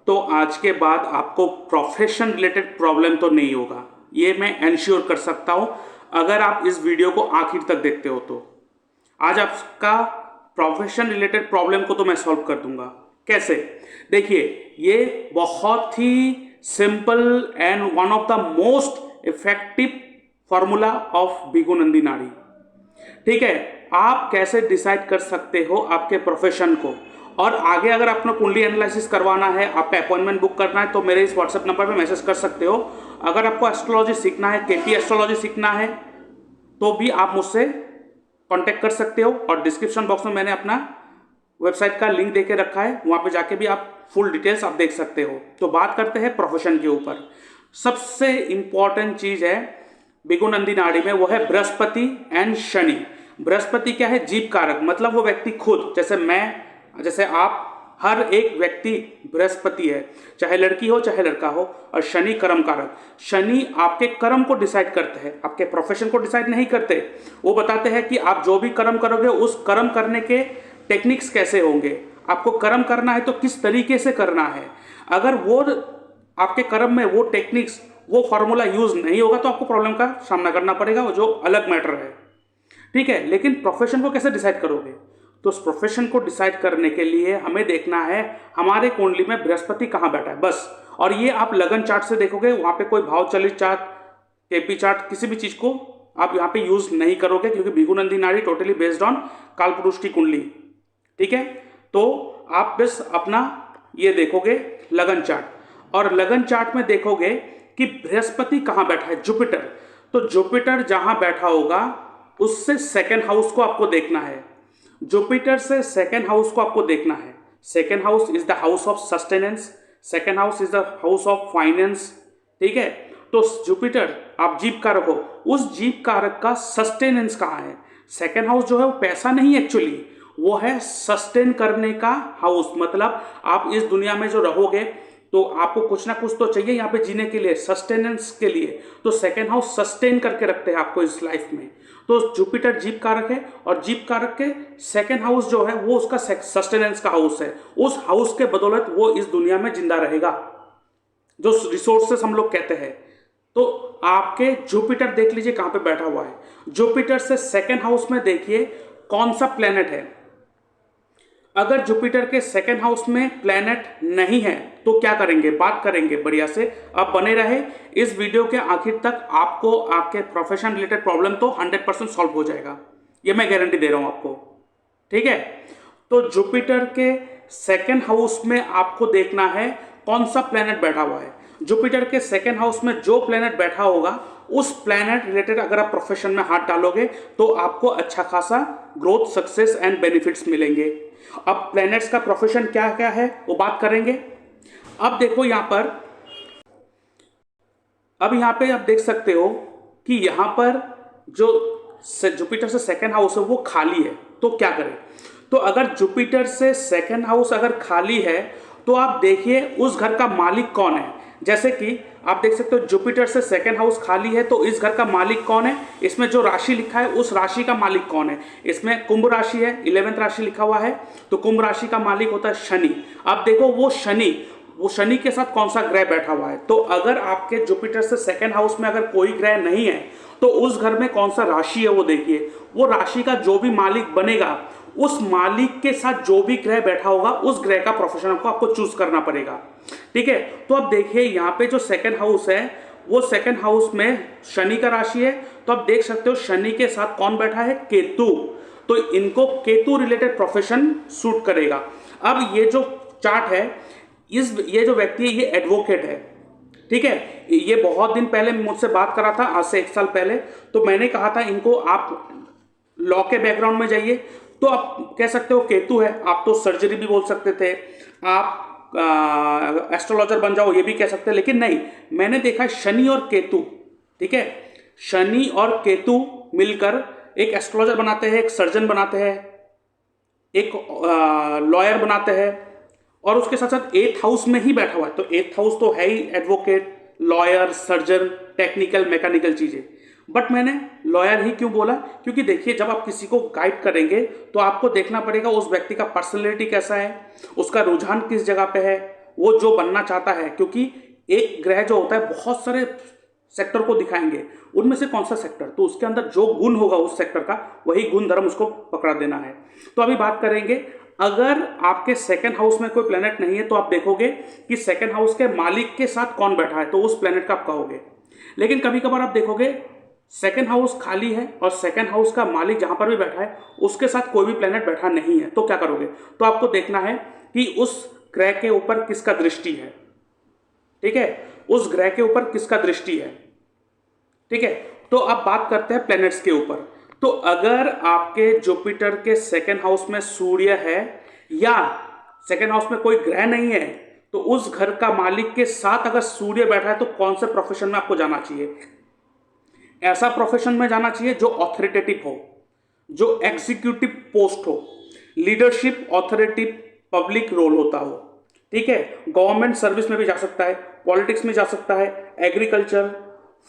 तो आज के बाद आपको प्रोफेशन रिलेटेड प्रॉब्लम तो नहीं होगा, ये मैं एंश्योर कर सकता हूं अगर आप इस वीडियो को आखिर तक देखते हो। तो आज आपका प्रोफेशन रिलेटेड प्रॉब्लम को तो मैं सॉल्व कर दूंगा। कैसे? देखिए, ये बहुत ही simple and one of the most effective formula of Bhrigu Nandi Nadi. ठीक है, आप कैसे डिसाइड कर सकते हो आपके प्रोफेशन को, और आगे अगर आपको कुंडली एनालिसिस करवाना है, आपका अपॉइंटमेंट बुक करना है, तो मेरे इस व्हाट्सएप नंबर पे मैसेज कर सकते हो। अगर आपको एस्ट्रोलॉजी सीखना है, केपी एस्ट्रोलॉजी सीखना है, तो भी आप मुझसे कांटेक्ट कर सकते हो। और डिस्क्रिप्शन बॉक्स में मैंने अपना वेबसाइट का लिंक देके रखा है, वहां पे जाके भी आप फुल डिटेल्स आप देख सकते हो। तो बात करते हैं प्रोफेशन के ऊपर। सबसे इंपॉर्टेंट चीज है भृगु नंदी नाड़ी में, वो है बृहस्पति एंड शनि। बृहस्पति क्या है? जीव कारक, मतलब वो व्यक्ति खुद, जैसे मैं, जैसे आप, हर एक व्यक्ति बृहस्पति है, चाहे लड़की हो चाहे लड़का हो। और शनि कर्म कारक। शनि आपके कर्म को डिसाइड करते हैं, आपके प्रोफेशन को डिसाइड नहीं करते। वो बताते हैं कि आप जो भी कर्म करोगे उस कर्म करने के टेक्निक्स कैसे होंगे, आपको कर्म करना है तो किस तरीके से करना है। अगर वो आपके कर्म में वो टेक्निक्स, वो फॉर्मूला यूज नहीं होगा तो आपको प्रॉब्लम का सामना करना पड़ेगा, वो जो अलग मैटर है। ठीक है, लेकिन प्रोफेशन को कैसे डिसाइड करोगे? तो उस प्रोफेशन को डिसाइड करने के लिए हमें देखना है हमारे कुंडली में बृहस्पति कहाँ बैठा है, बस। और ये आप लगन चार्ट से देखोगे, वहां पे कोई भाव चलित चार्ट, केपी चार्ट, किसी भी चीज को आप यहाँ पे यूज नहीं करोगे, क्योंकि भृगु नंदी नाड़ी टोटली बेस्ड ऑन कालपुरुष की कुंडली। ठीक है, तो आप बस अपना ये देखोगे लगन चार्ट, और लगन चार्ट में देखोगे कि बृहस्पति कहाँ बैठा है, जुपिटर। तो जुपिटर जहां बैठा होगा उससे सेकेंड हाउस को आपको देखना है। जुपिटर से सेकेंड हाउस को आपको देखना है। Second house is the house of sustenance, second house is the house of finance. ठीक है, तो जुपिटर, आप जीव कारक हो, उस जीव कारक का सस्टेनेंस कहाँ है? सेकेंड हाउस जो है वो पैसा नहीं, एक्चुअली वो है सस्टेन करने का हाउस। मतलब आप इस दुनिया में जो रहोगे तो आपको कुछ ना कुछ तो चाहिए यहाँ पे जीने के लिए, सस्टेनेंस के लिए। तो सेकेंड हाउस सस्टेन करके रखते हैं आपको इस लाइफ में। तो जुपिटर जीव कारक है, और जीव कारक के सेकेंड हाउस जो है वो उसका सस्टेनेंस का हाउस है। उस हाउस के बदौलत वो इस दुनिया में जिंदा रहेगा, जो रिसोर्सेस हम लोग कहते हैं। तो आपके जुपिटर देख लीजिए कहां पे बैठा हुआ है। जुपिटर से सेकेंड हाउस में देखिए कौन सा प्लेनेट है। अगर जुपिटर के सेकेंड हाउस में प्लेनेट नहीं है तो क्या करेंगे, बात करेंगे बढ़िया से। आप बने रहे इस वीडियो के आखिर तक, आपको आपके प्रोफेशन रिलेटेड प्रॉब्लम तो 100% सॉल्व हो जाएगा, ये मैं गारंटी दे रहा हूं आपको। ठीक है, तो जुपिटर के सेकेंड हाउस में आपको देखना है कौन सा प्लेनेट बैठा हुआ है। जुपिटर के सेकेंड हाउस में जो प्लेनेट बैठा होगा उस प्लेनेट रिलेटेड अगर आप प्रोफेशन में हाथ डालोगे तो आपको अच्छा खासा ग्रोथ, सक्सेस एंड बेनिफिट्स मिलेंगे। अब प्लैनेट्स का प्रोफेशन क्या क्या है वो बात करेंगे। अब देखो यहां पर, अब यहां पे आप देख सकते हो कि यहां पर जो जुपिटर से सेकेंड हाउस है वो खाली है। तो क्या करें? तो अगर जुपिटर से सेकेंड हाउस अगर खाली है तो आप देखिए उस घर का मालिक कौन है। जैसे कि आप देख सकते हो जुपिटर से सेकेंड हाउस खाली है, तो इस घर का मालिक कौन है, इसमें जो राशि लिखा है उस राशि का मालिक कौन है। इसमें कुंभ राशि है, 11th राशि लिखा हुआ है, तो कुंभ राशि का मालिक होता है शनि। अब देखो वो शनि के साथ कौन सा ग्रह बैठा हुआ है। तो अगर आपके जुपिटर से सेकेंड हाउस में अगर कोई ग्रह नहीं है तो उस घर में कौन सा राशि है वो देखिए। वो राशि का जो भी मालिक बनेगा उस मालिक के साथ जो भी ग्रह बैठा होगा उस ग्रह का प्रोफेशन आपको चूज करना पड़ेगा। ठीक है, तो अब देखिए यहाँ पे जो सेकेंड हाउस है वो सेकेंड हाउस में शनि का राशि है। तो आप देख सकते हो शनि के साथ कौन बैठा है, केतु। तो इनको केतु रिलेटेड प्रोफेशन सूट करेगा। अब ये जो चार्ट है, ये जो व्यक्ति है ये एडवोकेट है। ठीक है, ये बहुत दिन पहले मुझसे बात करा था, आज से 1 साल पहले। तो मैंने कहा था इनको आप लॉ के बैकग्राउंड में जाइए। तो आप कह सकते हो केतु है, आप तो सर्जरी भी बोल सकते थे, आप एस्ट्रोलॉजर बन जाओ ये भी कह सकते हैं, लेकिन नहीं, मैंने देखा शनि और केतु। ठीक है, शनि और केतु मिलकर एक एस्ट्रोलॉजर बनाते हैं, एक सर्जन बनाते हैं, एक लॉयर बनाते हैं, और उसके साथ साथ 8th हाउस में ही बैठा हुआ है। तो 8th हाउस तो है ही advocate, lawyer, surgeon, technical, mechanical चीजें। बट मैंने लॉयर ही क्यों बोला, क्योंकि देखिए जब आप किसी को गाइड करेंगे तो आपको देखना पड़ेगा उस व्यक्ति का पर्सनैलिटी कैसा है, उसका रुझान किस जगह पे है, वो जो बनना चाहता है, क्योंकि एक ग्रह जो होता है बहुत सारे सेक्टर को दिखाएंगे, उनमें से कौन सा सेक्टर, तो उसके अंदर जो गुण होगा उस सेक्टर का वही गुण धर्म उसको पकड़ा देना है। तो अभी बात करेंगे, अगर आपके सेकंड हाउस में कोई प्लेनेट नहीं है तो आप देखोगे कि सेकंड हाउस के मालिक के साथ कौन बैठा है, तो उस प्लेनेट का आप कहोगे। लेकिन कभी कभार आप देखोगे सेकंड हाउस खाली है और सेकंड हाउस का मालिक जहां पर भी बैठा है उसके साथ कोई भी प्लेनेट बैठा नहीं है, तो क्या करोगे? तो आपको देखना है कि उस ग्रह के ऊपर किसका दृष्टि है, ठीक है, उस ग्रह के ऊपर किसका दृष्टि है, ठीक है। तो अब बात करते हैं प्लैनेट्स के ऊपर। तो अगर आपके जुपिटर के सेकंड हाउस में सूर्य है या सेकंड हाउस में कोई ग्रह नहीं है, तो उस घर का मालिक के साथ अगर सूर्य बैठा है तो कौन से प्रोफेशन में आपको जाना चाहिए? ऐसा प्रोफेशन में जाना चाहिए जो ऑथोरिटेटिव हो, जो एग्जीक्यूटिव पोस्ट हो, लीडरशिप, ऑथोरिटी, पब्लिक रोल होता हो, ठीक है। गवर्नमेंट सर्विस में भी जा सकता है, पॉलिटिक्स में जा सकता है, agriculture,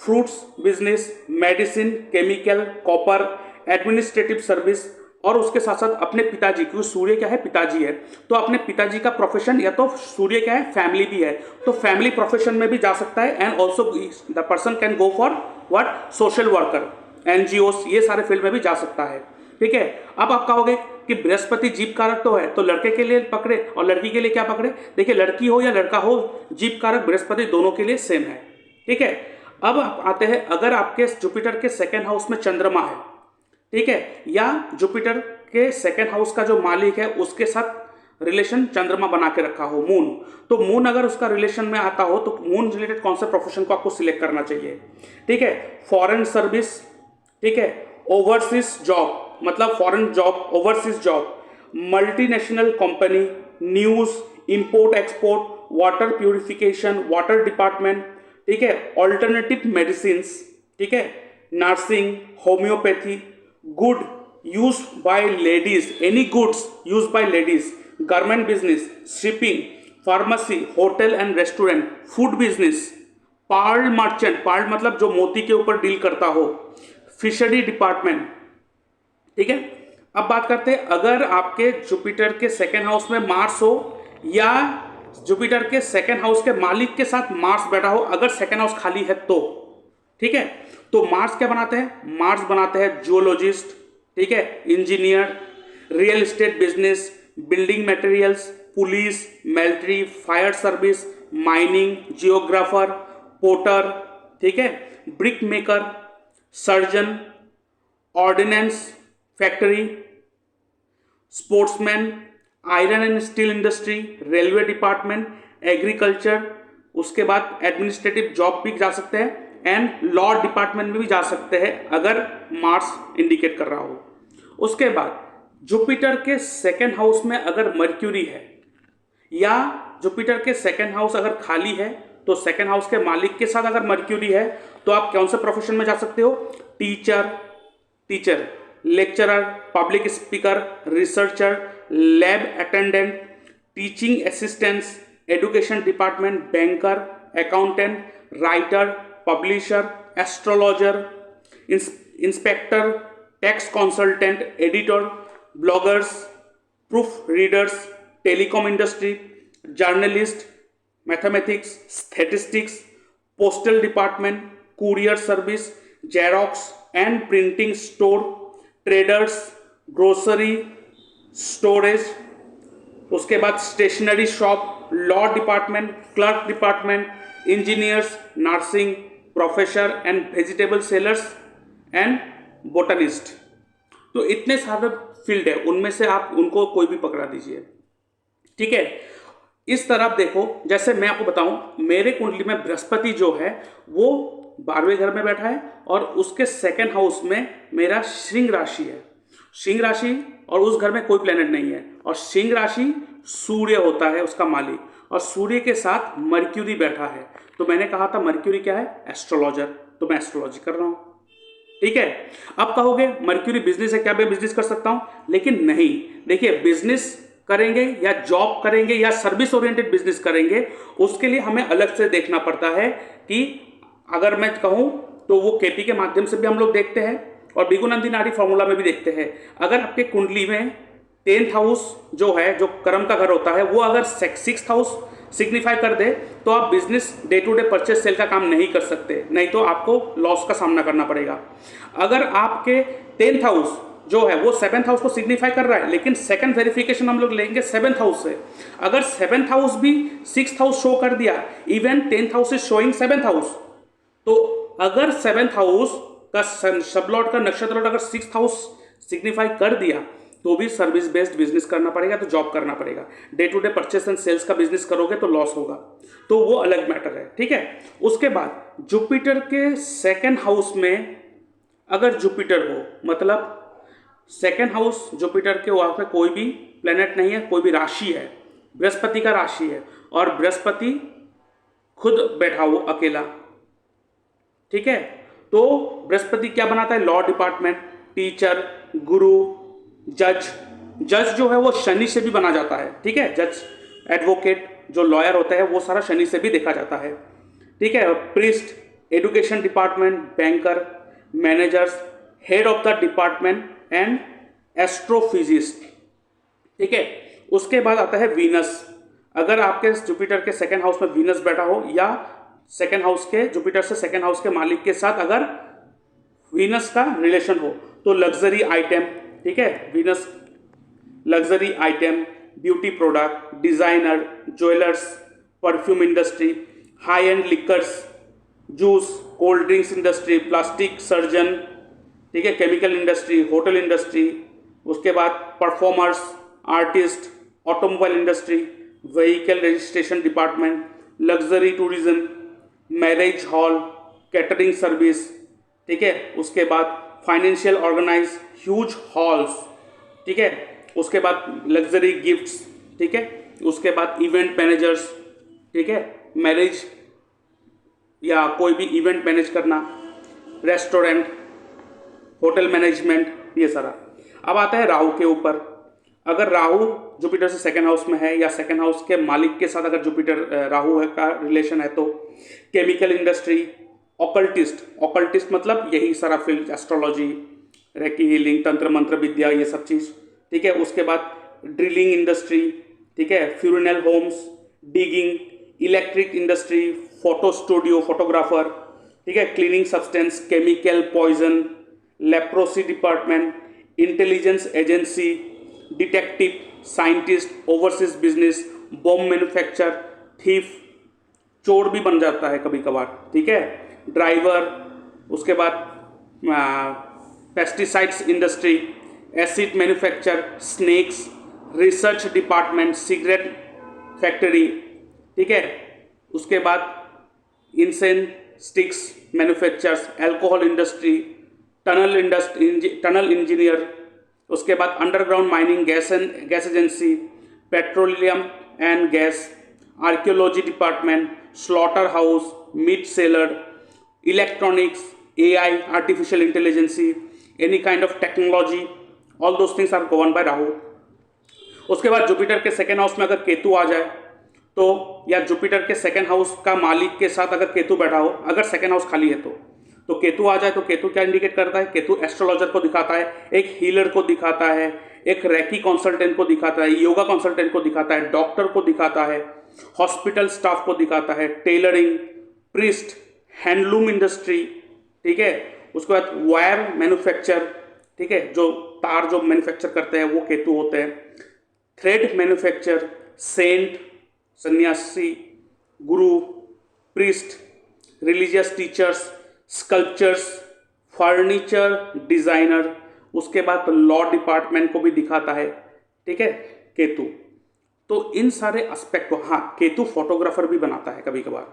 fruits business, medicine, chemical, copper, administrative service, और उसके साथ साथ अपने पिताजी, क्योंकि सूर्य क्या है, पिताजी है, तो अपने पिताजी का प्रोफेशन, या तो सूर्य क्या है, फैमिली भी है, तो फैमिली प्रोफेशन में भी जा सकता है। And also the person can go for what, social worker, NGOs, ये सारे फील्ड में भी जा सकता है, ठीक है। अब आप कहोगे कि बृहस्पति जीव कारक तो है, तो लड़के के लिए पकड़े और लड़की के लिए क्या पकड़े? देखिए, लड़की हो या लड़का हो, जीव कारक बृहस्पति दोनों के लिए सेम है, ठीक है। अब आप आते हैं, अगर आपके जुपिटर के सेकेंड हाउस में चंद्रमा है, ठीक है, या जुपिटर के सेकेंड हाउस का जो मालिक है उसके साथ रिलेशन चंद्रमा बना के रखा हो, मून, तो मून अगर उसका रिलेशन में आता हो तो मून रिलेटेड कौन से प्रोफेशन को आपको सिलेक्ट करना चाहिए, ठीक है। फॉरेन सर्विस, ठीक है, ओवरसीज जॉब, मतलब foreign job, overseas job, multinational company, news, import export, water purification, water department, ठीक है, ऑल्टरनेटिव मेडिसिन, ठीक है, nursing, homeopathy, good use by ladies, any goods use by ladies, garment business, shipping, pharmacy, hotel and restaurant, food business, pearl merchant, pearl मतलब जो मोती के ऊपर deal करता हो, फिशरी डिपार्टमेंट, ठीक है। अब बात करते हैं, अगर आपके जुपिटर के सेकेंड हाउस में मार्स हो या जुपिटर के सेकेंड हाउस के मालिक के साथ मार्स बैठा हो, अगर सेकेंड हाउस खाली है तो, ठीक है, तो मार्स क्या बनाते हैं? मार्स बनाते हैं जियोलॉजिस्ट, ठीक है, engineer, real estate business, building materials, police, military, fire service, mining, geographer, potter, ठीक है, brick maker, surgeon, ordnance factory, sportsman, iron and steel industry, railway department, agriculture, उसके बाद एडमिनिस्ट्रेटिव जॉब भी जा सकते हैं, एंड लॉ डिपार्टमेंट में भी जा सकते हैं अगर मार्स इंडिकेट कर रहा हो। उसके बाद जुपिटर के सेकेंड हाउस में अगर मर्क्यूरी है या जुपिटर के सेकेंड हाउस अगर खाली है, तो सेकेंड हाउस के मालिक के साथ अगर मर्क्यूरी है तो आप कौन से प्रोफेशन में जा सकते हो? Teacher, lecturer, public speaker, researcher, lab attendant, teaching assistants, education department, banker, accountant, writer, publisher, astrologer, inspector, tax consultant, editor, bloggers, proof readers, telecom industry, journalist, mathematics, statistics, postal department, courier service, xerox and printing store, traders, grocery, storage, उसके बाद stationery shop, law department, clerk department, engineers, nursing, professor and vegetable sellers and botanist. तो इतने सारे field है, उनमें से आप उनको कोई भी पकड़ा दीजिए, ठीक है। इस तरह आप देखो, जैसे मैं आपको बताऊं, मेरे कुंडली में बृहस्पति जो है वो 12वें घर में बैठा है और उसके सेकेंड हाउस में मेरा सिंह राशि है, सिंह राशि, और उस घर में कोई प्लेनेट नहीं है, और सिंह राशि सूर्य होता है उसका मालिक, और सूर्य के साथ मर्क्यूरी बैठा है। तो मैंने कहा था मर्क्यूरी क्या है? एस्ट्रोलॉजर, तो मैं एस्ट्रोलॉजी कर रहा हूं, ठीक है। अब कहोगे मर्क्यूरी बिजनेस है, क्या मैं बिजनेस कर सकता हूं? लेकिन नहीं, देखिए, बिजनेस करेंगे या जॉब करेंगे या सर्विस ओरिएंटेड बिजनेस करेंगे, उसके लिए हमें अलग से देखना पड़ता है कि अगर मैं कहूं तो वो केपी के माध्यम से भी हम लोग देखते हैं और बिगुनंदी नाड़ी फॉर्मूला में भी देखते हैं। अगर आपके कुंडली में 10th हाउस जो है, जो कर्म का घर होता है, वो अगर 6th हाउस सिग्निफाई कर दे तो आप business day to day purchase sale का काम नहीं कर सकते, नहीं तो आपको लॉस का सामना करना पड़ेगा। अगर आपके 10th हाउस जो है वो 7th हाउस को सिग्निफाई कर रहा है, लेकिन सेकंड वेरिफिकेशन हम लोग लेंगे 7th हाउस से, अगर 7th हाउस भी 6th हाउस शो कर दिया, even 10th house is showing 7th house, तो अगर 7th हाउस का सबलॉट का नक्षत्र लॉट अगर 6th हाउस सिग्निफाई कर दिया तो भी सर्विस बेस्ड बिजनेस करना पड़ेगा, तो जॉब करना पड़ेगा। Day to day purchase and sales का बिजनेस करोगे तो लॉस होगा, तो वो अलग मैटर है, ठीक है। उसके बाद जुपिटर के सेकंड हाउस में अगर जुपिटर हो, मतलब सेकंड हाउस जुपिटर के वहां पे कोई भी प्लेनेट नहीं है, कोई भी राशि है, बृहस्पति का राशि है, और बृहस्पति खुद बैठा हो अकेला, ठीक है। तो बृहस्पति क्या बनाता है? लॉ डिपार्टमेंट, टीचर, गुरु, जज। जज जो है वो शनि से भी बना जाता है, ठीक है। जज, एडवोकेट, जो लॉयर होता है वो सारा शनि से भी देखा जाता है, ठीक है। Priest, education department, banker, managers, head of the department and astrophysicist, ठीक है। उसके बाद आता है वीनस। अगर आपके जुपिटर के सेकंड हाउस में वीनस बैठा हो, या सेकंड हाउस के जुपिटर से सेकंड हाउस के मालिक के साथ अगर वीनस का रिलेशन हो, तो लग्जरी आइटम, ठीक है। Venus luxury item, beauty product, designer, jewellers, perfume industry, high and liquors, juice, cold drinks industry, plastic surgeon, ठीक है, केमिकल इंडस्ट्री, होटल इंडस्ट्री, उसके बाद performers, artist, automobile industry, vehicle registration department, luxury tourism, marriage hall, catering service, ठीक है। उसके बाद financial organise huge halls, ठीक है। उसके बाद लग्जरी गिफ्ट्स, ठीक है। उसके बाद इवेंट मैनेजर्स, ठीक है, मैरिज या कोई भी इवेंट मैनेज करना, रेस्टोरेंट, होटल मैनेजमेंट, ये सारा। अब आता है राहु के ऊपर। अगर राहु जुपिटर से सेकंड हाउस में है, या सेकंड हाउस के मालिक के साथ अगर जुपिटर राहु है का रिलेशन है, तो केमिकल इंडस्ट्री, ऑकल्टिस्ट, ऑकल्टिस्ट मतलब यही सारा फील्ड, एस्ट्रोलॉजी, रेकी हीलिंग, तंत्र मंत्र विद्या, ये सब चीज़, ठीक है। उसके बाद ड्रिलिंग इंडस्ट्री, ठीक है, funeral homes, digging, electric industry, photo studio, photographer, ठीक है, cleaning substance, chemical, poison, leprosy department, intelligence agency, detective, scientist, overseas business, bomb manufacture, thief, चोर भी बन जाता है कभी कभार, ठीक है, ड्राइवर। उसके बाद pesticides industry, acid manufacture, snakes, research department, cigarette factory, ठीक है। उसके बाद incense sticks manufacturers, alcohol industry, tunnel engineer. उसके बाद underground mining, gas agency, petroleum and gas, archaeology department, slaughter house, meat seller, electronics, AI, artificial intelligence, any kind of technology, all those things are govern by Rahu. उसके बाद Jupiter के second house में अगर केतु आ जाए तो, या जुपिटर के second house का मालिक के साथ अगर केतु बैठा हो, अगर सेकेंड हाउस खाली है तो केतु आ जाए, तो केतु क्या इंडिकेट करता है? केतु एस्ट्रोलॉजर को दिखाता है, एक हीलर को दिखाता है, एक रेकी कंसल्टेंट को दिखाता है, योगा कंसल्टेंट को दिखाता है, डॉक्टर को दिखाता है, हॉस्पिटल स्टाफ को दिखाता है, टेलरिंग, प्रिस्ट, हैंडलूम इंडस्ट्री, ठीक है। उसके बाद वायर मैन्युफैक्चर, ठीक है, जो तार जो मैन्युफैक्चर करते हैं वो केतु होते हैं, थ्रेड मैन्युफैक्चर, सेंट, सन्यासी, गुरु, priest, religious teachers, sculptures, furniture designer. उसके बाद लॉ डिपार्टमेंट को भी दिखाता है, ठीक है, केतु। तो इन सारे एस्पेक्ट को, हाँ, केतु फोटोग्राफर भी बनाता है कभी कभार।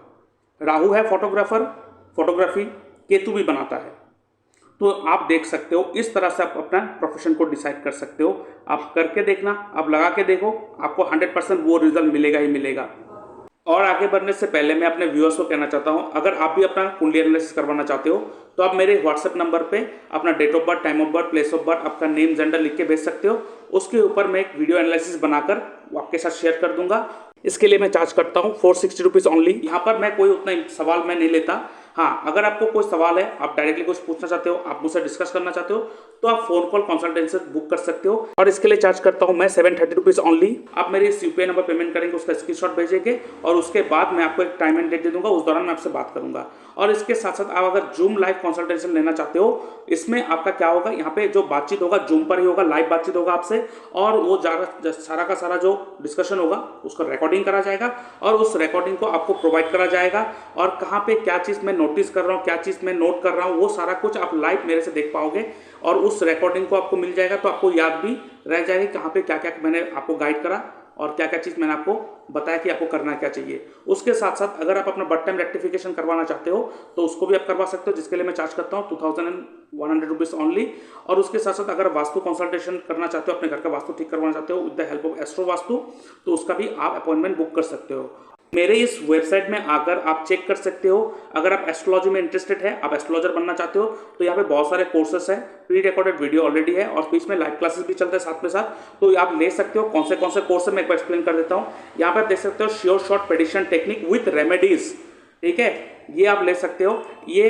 राहु है फोटोग्राफर, फोटोग्राफी, केतु भी बनाता है। तो आप देख सकते हो, इस तरह से आप अपना प्रोफेशन को डिसाइड कर सकते हो। आप करके देखना, आप लगा के देखो, आपको 100% वो रिजल्ट मिलेगा ही मिलेगा। और आगे बढ़ने से पहले मैं अपने व्यूअर्स को कहना चाहता हूं, अगर आप भी अपना कुंडली एनालिसिस करवाना चाहते हो तो आप मेरे व्हाट्सएप नंबर पे अपना date of birth, time of birth, place of birth, आपका नेम, जेंडर लिख के भेज सकते हो। उसके ऊपर मैं एक वीडियो एनालिसिस बनाकर आपके साथ शेयर कर दूंगा। इसके लिए मैं चार्ज करता हूँ 460 रुपीज़ ओनली। यहाँ पर मैं कोई उतना सवाल मैं नहीं लेता। हाँ, अगर आपको कोई सवाल है, आप डायरेक्टली कुछ पूछना चाहते हो, आप मुझसे डिस्कस करना चाहते हो, तो आप फोन कॉल कंसल्टेंसी बुक कर सकते हो और इसके लिए चार्ज करता हूं मैं 730 रुपीज़ ओनली। आप मेरे इस यूपीआई नंबर पेमेंट करेंगे, उसका स्क्रीनशॉट भेजेंगे और उसके बाद मैं आपको एक टाइम एंड डेट दे दूंगा, उस दौरान मैं आपसे बात करूंगा। और इसके साथ साथ आप अगर जूम लाइव कंसल्टेशन लेना चाहते हो, इसमें आपका क्या होगा, यहाँ पे जो बातचीत होगा जूम पर ही होगा, लाइव बातचीत होगा आपसे और वो सारा का सारा जो डिस्कशन होगा उसका रिकॉर्डिंग करा जाएगा और उस रिकॉर्डिंग को आपको प्रोवाइड करा जाएगा और कहाँ पे क्या चीज़ मैं नोटिस कर रहा हूँ, क्या चीज़ मैं नोट कर रहा हूँ, वो सारा कुछ आप लाइव मेरे से देख पाओगे और उस रिकॉर्डिंग को आपको मिल जाएगा, तो आपको याद भी रह जाएगी कहाँ पे क्या क्या मैंने आपको गाइड करा और क्या क्या चीज़ मैंने आपको बताया कि आपको करना क्या चाहिए। उसके साथ साथ अगर आप अपना बर्थ टाइम रेक्टिफिकेशन करवाना चाहते हो तो उसको भी आप करवा सकते हो, जिसके लिए मैं चार्ज करता हूँ 2100 रुपीज़ ओनली। और उसके साथ साथ अगर वास्तु कंसल्टेशन करना चाहते हो, अपने घर का वास्तु ठीक करवाना चाहते हो with the help of astro vastu, तो उसका भी आप अपॉइंटमेंट बुक कर सकते हो। मेरे इस वेबसाइट में आकर आप चेक कर सकते हो। अगर आप एस्ट्रोलॉजी में इंटरेस्टेड है, आप एस्ट्रोलॉजर बनना चाहते हो, तो यहाँ पे बहुत सारे कोर्सेस हैं, प्री रिकॉर्डेड वीडियो ऑलरेडी है और बीच में लाइव क्लासेस भी चलते हैं साथ में साथ, तो आप ले सकते हो। कौन से कोर्स है मैं एक बार एक्सप्लेन कर देता हूँ। यहाँ पे आप देख सकते हो sure short prediction technique with remedies, ठीक है, ये आप ले सकते हो। ये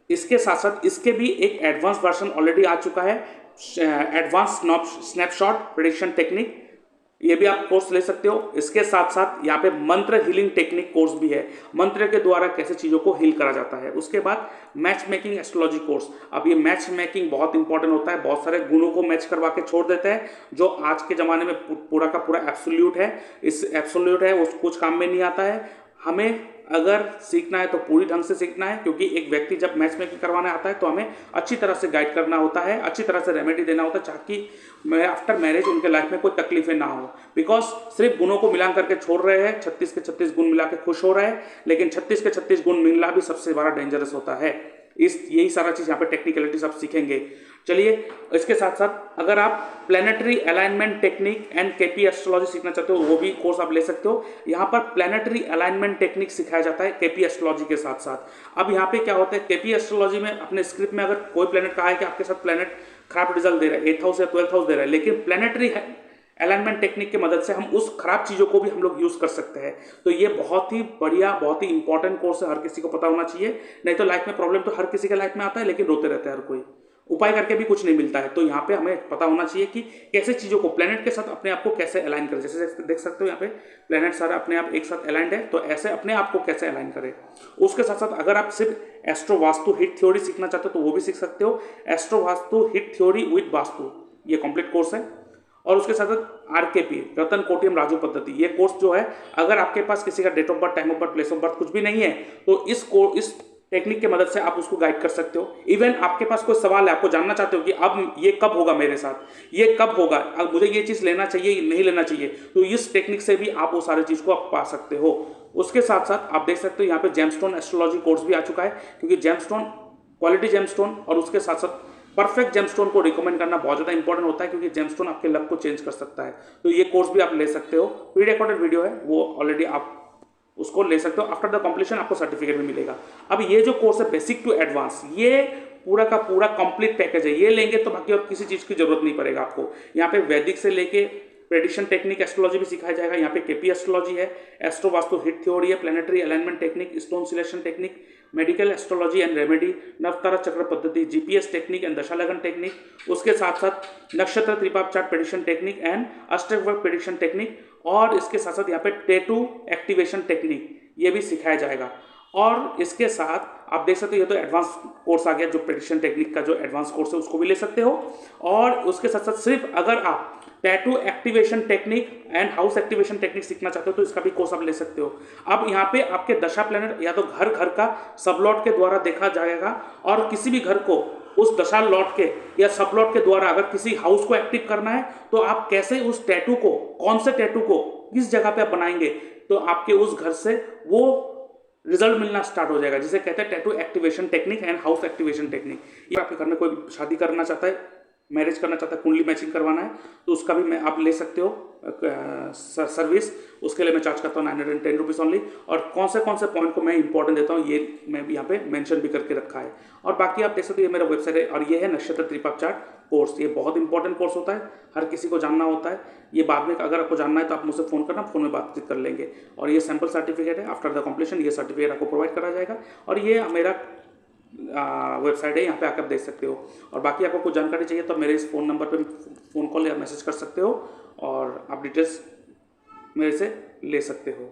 इसके साथ साथ इसके भी एक एडवांस वर्जन ऑलरेडी आ चुका है, एडवांस स्नैपशॉट प्रेडिक्शन टेक्निक, ये भी आप कोर्स ले सकते हो। इसके साथ साथ यहाँ पे मंत्र हीलिंग टेक्निक कोर्स भी है, मंत्र के द्वारा कैसे चीज़ों को हील करा जाता है। उसके बाद मैच मेकिंग एस्ट्रोलॉजी कोर्स। अब ये मैच मेकिंग बहुत इंपॉर्टेंट होता है, बहुत सारे गुणों को मैच करवा के छोड़ देते हैं, जो आज के ज़माने में पूरा का पूरा एब्सोल्यूट है। इस एब्सोल्यूट है वो कुछ काम में नहीं आता है। हमें अगर सीखना है तो पूरी ढंग से सीखना है, क्योंकि एक व्यक्ति जब मैच मेकिंग करवाने आता है तो हमें अच्छी तरह से गाइड करना होता है, अच्छी तरह से रेमेडी देना होता है, ताकि आफ्टर मैरिज उनके लाइफ में कोई तकलीफें ना हो। बिकॉज सिर्फ गुणों को मिला करके छोड़ रहे हैं, 36 के 36 गुण मिला के खुश हो रहे हैं, लेकिन 36 के 36 गुण मिलना भी सबसे बड़ा डेंजरस होता है। यही सारा चीज़ यहाँ पे टेक्निकलिटीज आप सीखेंगे। चलिए, इसके साथ साथ अगर आप planetary alignment technique and KP astrology सीखना चाहते हो, वो भी कोर्स आप ले सकते हो। यहाँ पर प्लैनेटरी अलाइनमेंट टेक्निक सिखाया जाता है केपी एस्ट्रोलॉजी के साथ साथ। अब यहाँ पे क्या होता है, केपी एस्ट्रोलॉजी में अपने स्क्रिप्ट में अगर कोई प्लैनेट कहा है कि आपके साथ प्लैनेट खराब रिजल्ट दे रहा है, 8th हाउस या 12th हाउस दे रहा है, लेकिन प्लैनेटरी अलाइनमेंट टेक्निक की मदद से हम उस खराब चीज़ों को भी हम लोग यूज़ कर सकते हैं। तो ये बहुत ही बढ़िया, बहुत ही इंपॉर्टेंट कोर्स है, हर किसी को पता होना चाहिए। नहीं तो लाइफ में प्रॉब्लम तो हर किसी के लाइफ में आता है, लेकिन रोते रहते हैं हर कोई, उपाय करके भी कुछ नहीं मिलता है। तो यहाँ पे हमें पता होना चाहिए कि कैसे चीज़ों को प्लैनेट के साथ अपने आप को कैसे अलाइन करें। जैसे देख सकते हो यहाँ पे प्लैनेट सारा अपने आप एक साथ अलाइंड है, तो ऐसे अपने आप को कैसे अलाइन करें। उसके साथ साथ अगर आप सिर्फ एस्ट्रो वास्तु हिट थ्योरी सीखना चाहते हो तो वो भी सीख सकते हो, astro Vastu hit theory with vastu, ये कंप्लीट कोर्स है। और उसके साथ साथ आरकेपी, रतन कोटियम राजू पद्धति, ये कोर्स जो है, अगर आपके पास किसी का date of birth, time of birth, place of birth कुछ भी नहीं है, तो इस टेक्निक की मदद से आप उसको गाइड कर सकते हो। इवन आपके पास कोई सवाल है, आपको जानना चाहते हो कि अब ये कब होगा मेरे साथ, ये कब होगा, अब मुझे ये चीज़ लेना चाहिए नहीं लेना चाहिए, तो इस टेक्निक से भी आप वो सारी चीज़ को आप पा सकते हो। उसके साथ साथ आप देख सकते हो यहाँ पे जेमस्टोन एस्ट्रोलॉजी कोर्स भी आ चुका है, क्योंकि जेमस्टोन, क्वालिटी जेमस्टोन और उसके साथ साथ परफेक्ट जेमस्टोन को रिकमेंड करना बहुत ज़्यादा इंपॉर्टेंट होता है, क्योंकि जेमस्टोन आपके लक को चेंज कर सकता है। तो ये कोर्स भी आप ले सकते हो, प्री रिकॉर्डेड वीडियो है, वो ऑलरेडी आप उसको ले सकते हो। आफ्टर द कंप्लीशन आपको सर्टिफिकेट भी मिलेगा। अब ये जो कोर्स है बेसिक टू एडवांस, ये पूरा का पूरा कंप्लीट पैकेज है, ये लेंगे तो बाकी और किसी चीज़ की जरूरत नहीं पड़ेगा आपको। यहाँ पे वैदिक से लेके प्रेडिक्शन टेक्निक एस्ट्रोलॉजी भी सिखाया जाएगा। यहाँ पे केपी एस्ट्रोलॉजी है, एस्ट्रो वास्तु हिट थ्योरी है, planetary alignment technique, stone selection technique, medical astrology and remedy, Navatara Chakra पद्धति, जीपीएस टेक्निक एंड दशा लगन टेक्निक, उसके साथ साथ नक्षत्र त्रिपाप chart prediction technique and Ashtavarga prediction technique, और इसके साथ साथ यहाँ पे टैटू एक्टिवेशन टेक्निक, ये भी सिखाया जाएगा। और इसके साथ आप देख सकते हो ये तो एडवांस कोर्स आ गया, जो प्रेडिक्शन टेक्निक का जो एडवांस कोर्स है उसको भी ले सकते हो। और उसके साथ साथ सिर्फ अगर आप tattoo activation technique and house activation technique सीखना चाहते हो तो इसका भी कोर्स आप ले सकते हो। अब यहाँ पे आपके दशा प्लैनेट या तो घर घर का सबलॉट के द्वारा देखा जाएगा, और किसी भी घर को उस दशा लॉट के या सब लॉट के द्वारा अगर किसी हाउस को एक्टिव करना है तो आप कैसे उस टैटू को, कौन से टैटू को किस जगह पे आप बनाएंगे, तो आपके उस घर से वो रिजल्ट मिलना स्टार्ट हो जाएगा, जिसे कहते हैं tattoo activation technique and house activation technique. ये आपके घर में कोई शादी करना चाहता है, मैरिज करना चाहता है, कुंडली मैचिंग करवाना है, तो उसका भी मैं आप ले सकते हो सर्विस। उसके लिए मैं चार्ज करता हूँ 910 रुपीज़ ओनली। और कौन से पॉइंट को मैं इंपॉर्टेंट देता हूँ ये मैं भी यहाँ पे मेंशन भी करके रखा है। और बाकी आप देख सकते हो ये मेरा वेबसाइट है, और ये है नक्षत्र त्रिपाप चार्ट कोर्स। ये बहुत इंपॉर्टेंट कोर्स होता है, हर किसी को जानना होता है। ये बाद में अगर आपको जानना है तो आप मुझसे फ़ोन करना, फ़ोन में बातचीत कर लेंगे। और ये सैम्पल सर्टिफिकेट है, आफ्टर द कंप्लीशन ये सर्टिफिकेट आपको प्रोवाइड करा जाएगा। और ये मेरा वेबसाइट है, यहाँ पे आकर देख सकते हो। और बाकी आपको कुछ जानकारी चाहिए तो मेरे इस फ़ोन नंबर पे फ़ोन कॉल या मैसेज कर सकते हो और आप डिटेल्स मेरे से ले सकते हो।